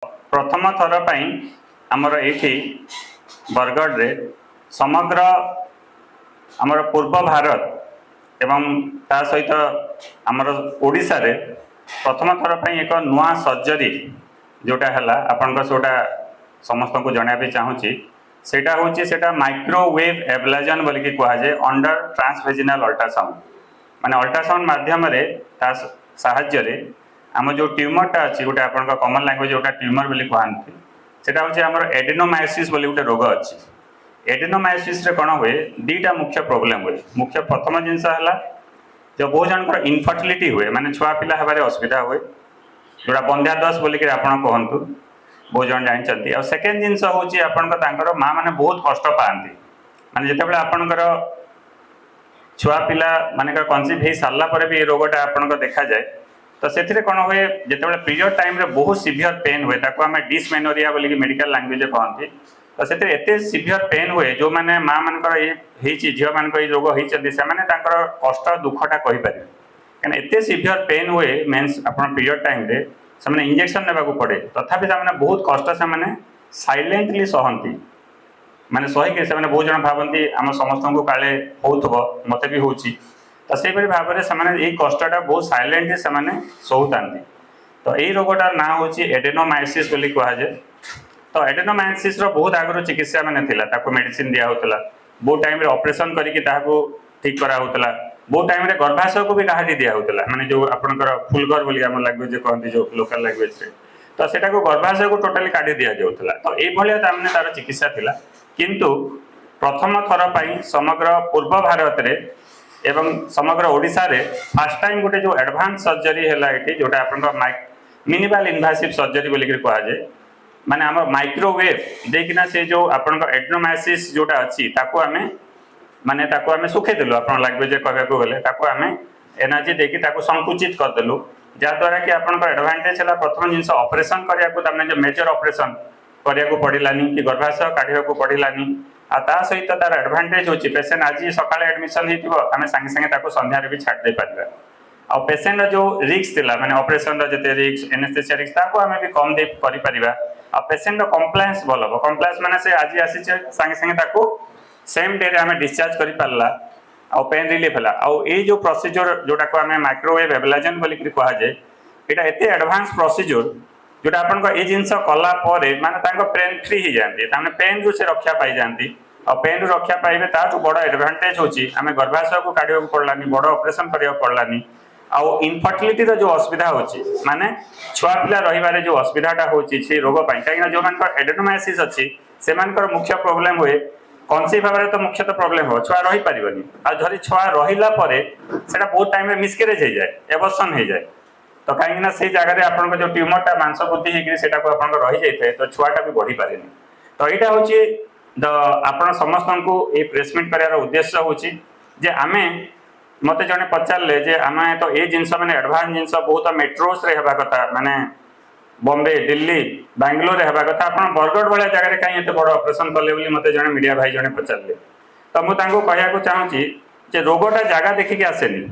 प्रथम थर पर आमर ये बरगढ़ रे समग्र आमर पूर्व भारत एवं ता सहित आमर ओडिशा रे प्रथम थर पर एक नुआ सर्जरी जोटा है आपण सोटा समस्त को जनवाई चाहूँगी सेटा हूँ सेटा माइक्रोवेव एब्लेजन बोल कि कहुए अंडर ट्रांसवेजिनल अल्ट्रासाउंड माने अल्ट्रासाउंड माध्यम साहाय्य आम जो ट्यूमरटा अच्छी गोटे आप कमन लैंग्वेज जोटा ट्यूमर बोली कहते सेटा हूँ आम एडेनोमायोसिस बोली गोटे रोग अच्छी एडेनोमायोसिस रे कौन हुए दीटा मुख्य प्रोब्लेम हुए मुख्य प्रथम जिनस है जो बहुत जनकर इनफर्टिलिटी हुए माने छुआ पिला हबारे असुविधा हुए जोड़ा बंध्यादश बोलिक आपड़ कहतु बहुत जन जानते और सेकेंड जिनस हूँ आपंकर माँ मैंने बहुत कष्ट पाती माने जिते आपणकर छुआ पिला मानकर कनसीव हो सारापर भी रोगटा आपंकर देखा जाए तो से कौन हुए जिते पीरियड टाइम रे बहुत सीवियर पेन हुए ताको आम डिसमेनोरिया बोलिक मेडिकल लैंग्वेज कहती तो से एते सीवियर पेन हुए जो मैंने माँ मानकर झील मान रोग होती से कष्ट दुखटा कहीपर क्या एते सीवियर पेन हुए मेन्स आप पीरियड टाइम रे से इंजेक्शन नेबा पड़े तथापि से बहुत कष्ट से साइलेंटली सहती माने सहीकि से बहुत जन भावती आम समस्त को काले हो मत भी हो तो से भाव में से कष्टा बहुत साइलेंटली से सहूता तो यही रोगटार ना हूँ एडेनोमायोसिस बोली कहुए तो एडेनोमायोसिस बहुत आगुरी चिकित्सा मैंने मेडिसिन दिहला बहुत टाइम ऑपरेशन करके ठीक कराला बहुत टाइम गर्भाशय को भी कहाटी दिहला माने जो आपंकर फुलगर बोली आम लैंग्वेज कहते जो लोकल लैंग्वेज तो सेटा को गर्भाशय को टोटाली काटी दि जाऊला तो ये तार चिकित्सा थिला किंतु प्रथम थर पर समग्र पूर्व भारत रे एवं समग्र ओडिशा रे फास्ट टाइम गोटे जो एडवांस सर्जरी है ये जोटा आप मिनिमल इनवासिव सर्जरी बोलिक कहुए माने आम माइक्रोवेव देकिना से जो आपंकर एडेनोमायोसिस जोटा अच्छी आम माने आम सुखेदेलु आप लैंग्वेज कहवाक गले आम एनर्जी देकी संकुचित करदेलु जहाद्वारा कि आपंकर एडभांटेज है प्रथम जिन ऑपरेशन करने जो मेजर ऑपरेशन करने पड़ानी कि गर्भाशय काढ़ा पड़ानी आ सहित तार एडभांटेज होची पेसेंट आज सकाଳେ एडमिशन होइतिबो आमे संगे संगे ताको संध्यारे भी छाड़ दे पारबा आ पेसेंट जो रिस्क थिला माने ऑपरेशन रा जते रिस्क एनेस्थेसिया रिस्क ताको आमे भी कम दे करि परिबा आ पेसेंट कंप्लायंस भलो हो कंप्लायंस माने से आज आसी संगे संगे ताको सेम डे रे आमे डिस्चार्ज करि पारला आ पेन रिलीफ हला आ ए जो प्रोसीजर जोटा को आमे माइक्रोवेव एब्लेजन बोली कहा जाए एटा एते एडवांस प्रोसीजर जोटा आपन ये जिनस कला माने पेन फ्री हो जाती ताने पेन रु से रक्षा पाई जाती और पेन रु रक्षा पाइबे ताठू बड़ एडभांटेज होची आमे गर्भाशय को काढ़ा पड़लानी बड़ ऑपरेशन करिया पड़लानी आउ इनफर्टिलिटी जो असुविधा होची माने छुआ पिला रहिबारे जो असुविधाटा होची से रोग पई काईना जो मानकर एडेनोमायोसिस अछि से मानकर मुख्य प्रॉब्लम हुए कनसीव भाव तो मुख्यतः प्रॉब्लम हो छुआ रही पारिबनी आ धरी छुआ रहिला परे सेटा बहुत टाइम में मिसकैरेज हो जाए एबॉर्शन हो जाए तो कहीं से जगह आप जो ट्यूमरटा मांस बुद्धि होकर आप रही जाए तो छुआटा भी बढ़ी पारे तो यहाँ हूँ आप समस्त को ये प्रेसमिट करार उद्देश्य हूँ आम मत जड़े पचारे जे आम तो ये जिनस मैंने एडभांस जिनस बहुत मेट्रोस रे हवा कथा माने बॉम्बे दिल्ली बेंगलोर हवा कथा आप बरगढ़ भाया जगह कहीं बड़ ऑपरेशन कले मत जड़े मीडिया भाई जड़े पचारे तो मुझे कहूँ चाहूँगी रोगटा जगह देखिक आसेनी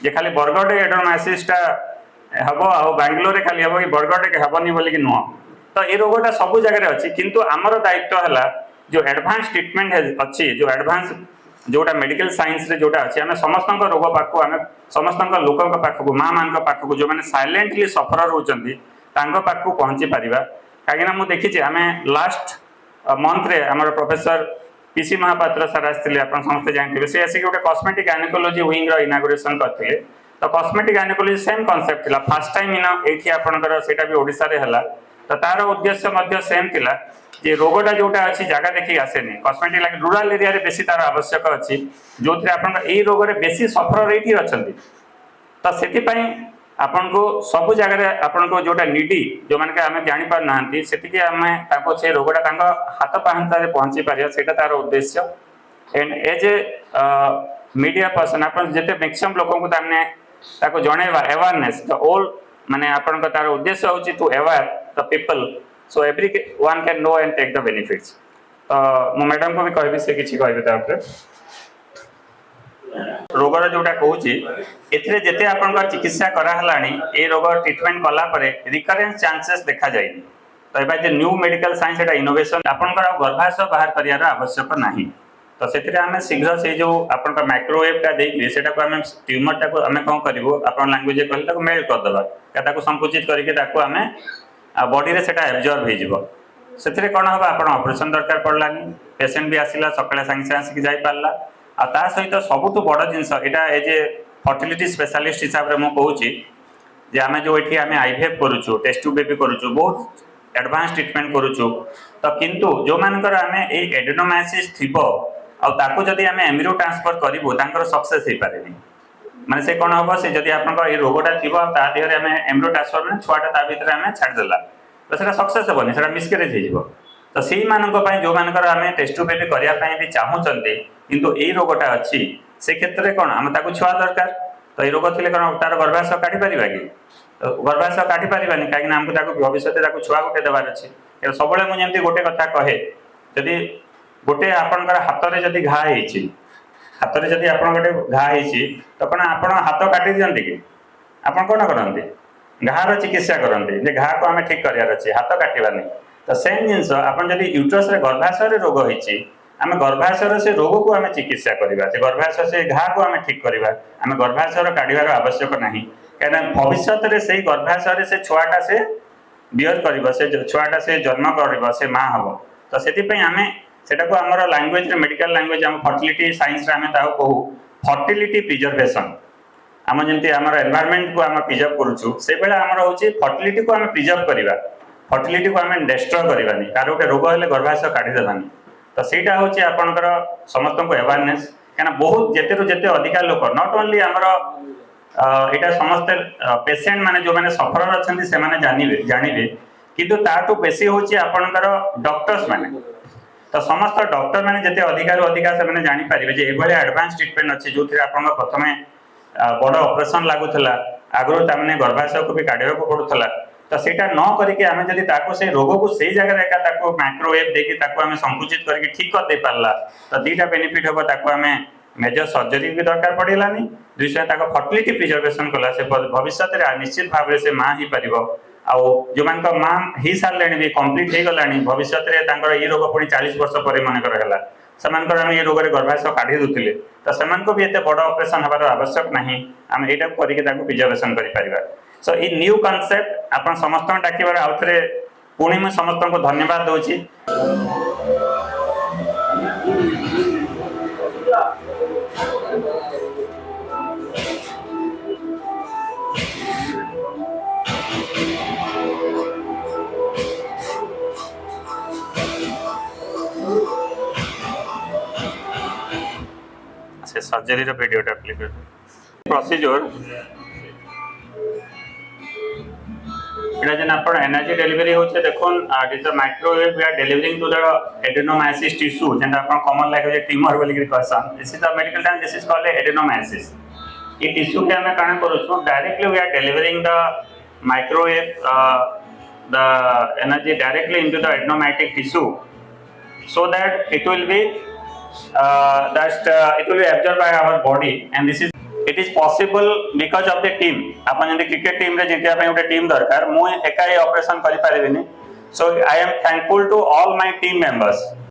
जे खाली बरगढ़ एडेनोमायोसिसटा हम आ बेंगलोर खाली हम कि बरगढ़ हेनी बोलिक नुह तो ये रोगटा सब जगह अच्छी किंतु आमर दायित्व है जो एडवांस ट्रिटमेंट अच्छी जो एडवांस जोटा मेडिकल साइंस रे जोटा अच्छी आम समस्त रोग पाखु आम समस्त लोक पाखक माँ मान पाखक जो मैंने साइलेंटली सफर होती पाखक पहुँची पारिबा कहीं मुझे देखी आम लास्ट मंथ रे आम प्रोफेसर पीसी महापात्र सर आसते आप समस्त जानते सी आसिक गोटे कॉस्मेटिक गायनेकोलॉजी विंग इनागुरेशन करते तो कॉस्मेटिक गायनेकोलॉजी सेम कांसेप्ट थिला फर्स्ट टाइम एठी आपनकर सेटा भी ओडिसा रे हला तो तार उद्देश्य मध्य सेम थिला जे रोगटा जोटा अछि जगह देखि आसेनी कॉस्मेटिक लाइक रूरल एरिया रे बेसी तार आवश्यक अछि जोथि आपनकर एई रोग रे बेसी सफर रेटी अछंती तो सेति पई आपनको सब जगह रे आपनको जोटा नीडी जो माने के आमे जानि पार नांती सेति के आमे ताको से रोगटा तांको हाथ पाहंता रे पहुंची पारिया सेटा तार उद्देश्य and as a media person आपन जेते मैक्सिमम लोगों को ताने ताको जणेवा अवेयरनेस द ऑल माने आपन का तार उद्देश्य होची to aware the people so every one can know and take the benefits मो मैडम को भी कहबी से किछि कहबे ता ऊपर रोगर जोटा कहूची एथिरे जेते आपन का चिकित्सा करा हलानी ए रोग ट्रीटमेंट कला परे रिकरेंस चांसेस देखा जायनी तो एबा जे न्यू मेडिकल साइंस एटा इनोवेशन आपनकर गर्भाशय बाहर करियार आवश्यक नाही। तो से आम शीघ्र से जो आप माइक्रोवेव टा देखिए सेटा को आम ट्यूमर टाक आम कौन करूँ आप लांगुएज कहले मेल्ट करदे संकुचित करके बॉडी रे सेटा एब्जॉर्ब हो से कौन हम आप ऑपरेशन दरकार पड़लानी पेसेंट भी आसला सकाଳେ सागे सागे आसिक जाई पारला आ ता सहित सबुठ बड़ जिनस यहाँ एज ए फर्टिलिटी स्पेशलिस्ट हिसाब से मुझे कहूँ आम जो ये आम आईवीएफ करुचु टेस्ट ट्यूब बेबी करुचु बहुत एडवांस ट्रिटमेंट करुचु तो किंतु जो मानकर आम एडेनोमाइसिस थिबो आ ताको जदि आम एम्ब्रियो ट्रांसफर करूँ तांकर सक्सेस हो पारे माने से कौन हम से जदि आप रोगटा थी देह आम एम्ब्रियो ट्रांसफर मैंने छुआटा ता भीतर आम छाड़देला तो सेटा सक्सेस हेनी से मिसक्यारेज हो तो से जो मानकर आम टेस्ट ट्यूब बेबी करने भी चाहूँगी किंतु यही रोगटा अच्छी से क्षेत्र में कौन आम ताको छुआ दरकार तो ये रोग थी कौन तार गर्भाशय काटी पार कि तो गर्भाशय काटी पारानी कहीं आमको भविष्य छुआ गोटे देवार अच्छे सब मुझे गोटे कथा कहे जदि गोटे आपणकर हाथ में जदि घा हाथ में जदि आप गोटे घा तो कौन आप हाथ काटी दिखती कि आप कौन करते घार चिकित्सा करते घा को आम ठीक करार अच्छे हाथ काटानी तो सेम जिनस आप यूट्रस गर्भाशय रोग होती आम गर्भाशय से रोग को आम चिकित्सा करवा से गर्भाशय से घा को आम ठीक करवा आम गर्भाशय काढ़ार आवश्यक ना कहीं भविष्य से गर्भाशय से छुआटा से बियर कर छुआटा से जन्म कर से माँ हम तो से आम सेटा को आमर लैंग्वेज मेडिकल लैंग्वेज आम फर्टिलिटी साइंस आम कहू फर्टिलिटी प्रिजर्वेशन आम जमी आम एनवायरनमेंट को आम प्रिजर्व करुचु से बेला आमर हूँ फर्टिलिटी को आम प्रिजर्व करवा फर्टिलिटी को आम डेस्ट्रॉय करवानी कार गोटे रोग हेल्ले गर्भाशय काढ़ीदेवानी तो सहीटा हूँ आपंकर समस्त को अवेयरनेस क्या बहुत जिते जिते अधिका लोक नॉट ओनली आमर यहाँ समस्ते पेसेंट माने जो मैंने सफर अच्छा से जानवे किंतु ताठू बेसी हूँ आपंकर डॉक्टर्स माने तो समस्त डॉक्टर मैंने जिते अधिका अधिका से जानीपारे जे ये एडवांस ट्रिटमेंट अच्छे जो आप प्रथम बड़ ऑपरेशन लगुला आगुरी तमें गर्भाशय को भी काढ़ा पड़ूला तो सेटा न करके आम जदि से रोग को सही जगह एका माइक्रोवेव देकी आम संकुचित करके ठीक कर दे पारला तो दीटा बेनिफिट हम आम मेजर सर्जरी भी दरकार पड़ेलानी दुईशह फर्टिलिटी प्रिजर्वेशन कला से भविष्य में निश्चित भाव से माँ ही पार जो मान माँ ही सारे भी कंप्लीट हो गला भविष्य में ये रोग पुणी 40 वर्ष पर मनकर है से ये रोग गर्भाशय काढ़ी दूसरे तो से भी एत बड़ ऑपरेशन हमार आवश्यक ना आम यहाँ करके प्रिजर्वेशन कर सो ये न्यू कॉन्सेप्ट आप समस्त डाक आउ थे पुणी मुझे समस्त को धन्यवाद दूसरी surgery video procedure energy delivery होचे देखोन this microwave we are delivering to the adenomyosis tissue जेंटा अपन कॉमन लाइक ट्यूमर बोली कहसन this is the medical term this is called adenomyosis ये टिश्यू के हमें काना करूछु directly we are delivering the microwave the energy directly into the adenomyotic tissue so that it will be it will be absorbed by our body and this is it is possible because of the team अपन जब cricket team रे जितिया पे गोटे team दरकार मु एका operation करि पारिबिनी so I am thankful to all my team members